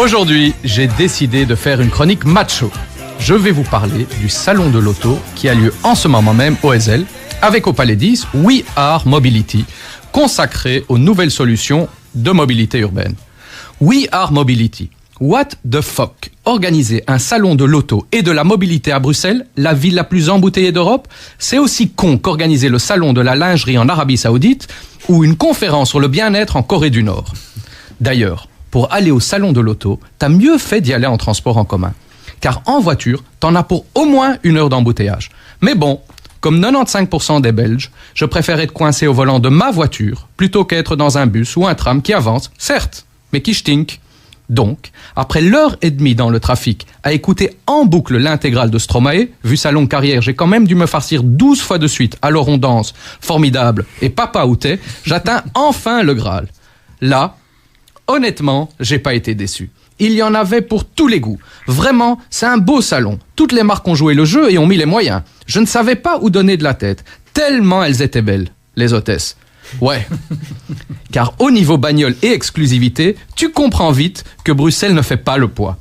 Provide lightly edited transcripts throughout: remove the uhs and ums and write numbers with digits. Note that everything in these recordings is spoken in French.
Aujourd'hui, j'ai décidé de faire une chronique macho. Je vais vous parler du salon de l'auto qui a lieu en ce moment même au Ezel, avec au Palais 10 We Are Mobility, consacré aux nouvelles solutions de mobilité urbaine. We Are Mobility. What the fuck? Organiser un salon de l'auto et de la mobilité à Bruxelles, la ville la plus embouteillée d'Europe, c'est aussi con qu'organiser le salon de la lingerie en Arabie Saoudite ou une conférence sur le bien-être en Corée du Nord. D'ailleurs, pour aller au salon de l'auto, t'as mieux fait d'y aller en transport en commun. Car en voiture, t'en as pour au moins 1 heure d'embouteillage. Mais bon, comme 95% des Belges, je préfère être coincé au volant de ma voiture plutôt qu'être dans un bus ou un tram qui avance, certes, mais qui stink. Donc, après 1h30 dans le trafic, à écouter en boucle l'intégrale de Stromae, vu sa longue carrière, j'ai quand même dû me farcir 12 fois de suite. Alors on danse, formidable, et papa où t'es, j'atteins enfin le Graal. Là, honnêtement, j'ai pas été déçu. Il y en avait pour tous les goûts. Vraiment, c'est un beau salon. Toutes les marques ont joué le jeu et ont mis les moyens. Je ne savais pas où donner de la tête, tellement elles étaient belles, les hôtesses. Ouais. Car au niveau bagnole et exclusivité, tu comprends vite que Bruxelles ne fait pas le poids.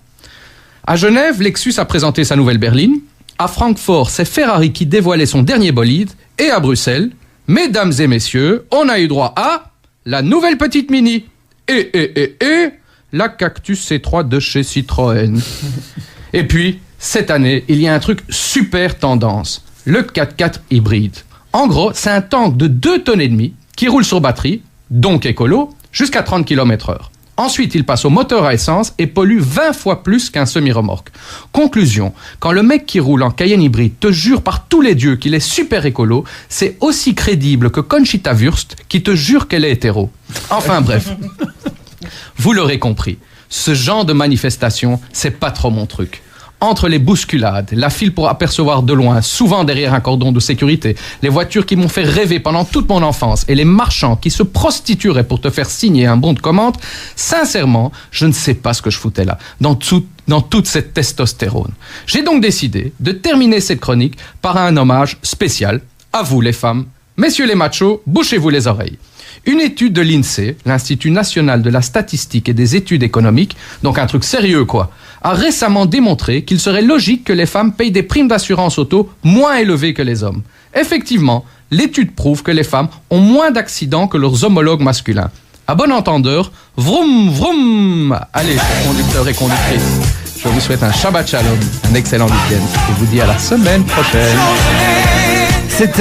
À Genève, Lexus a présenté sa nouvelle berline. À Francfort, c'est Ferrari qui dévoilait son dernier bolide. Et à Bruxelles, mesdames et messieurs, on a eu droit à la nouvelle petite Mini. Et la Cactus C3 de chez Citroën. Et puis, cette année, il y a un truc super tendance. Le 4x4 hybride. En gros, c'est un tank de 2,5 tonnes qui roule sur batterie, donc écolo, jusqu'à 30 km/h. Ensuite, il passe au moteur à essence et pollue 20 fois plus qu'un semi-remorque. Conclusion, quand le mec qui roule en Cayenne hybride te jure par tous les dieux qu'il est super écolo, c'est aussi crédible que Conchita Wurst qui te jure qu'elle est hétéro. Enfin bref, vous l'aurez compris, ce genre de manifestation, c'est pas trop mon truc. Entre les bousculades, la file pour apercevoir de loin, souvent derrière un cordon de sécurité, les voitures qui m'ont fait rêver pendant toute mon enfance et les marchands qui se prostitueraient pour te faire signer un bon de commande, sincèrement, je ne sais pas ce que je foutais là, dans toute cette testostérone. J'ai donc décidé de terminer cette chronique par un hommage spécial à vous les femmes. Messieurs les machos, bouchez-vous les oreilles. Une étude de l'INSEE, l'Institut National de la Statistique et des Études Économiques, donc un truc sérieux quoi, a récemment démontré qu'il serait logique que les femmes payent des primes d'assurance auto moins élevées que les hommes. Effectivement, l'étude prouve que les femmes ont moins d'accidents que leurs homologues masculins. À bon entendeur, vroom vroom. Allez, chers conducteurs et conductrices, je vous souhaite un Shabbat Shalom, un excellent week-end et vous dis à la semaine prochaine.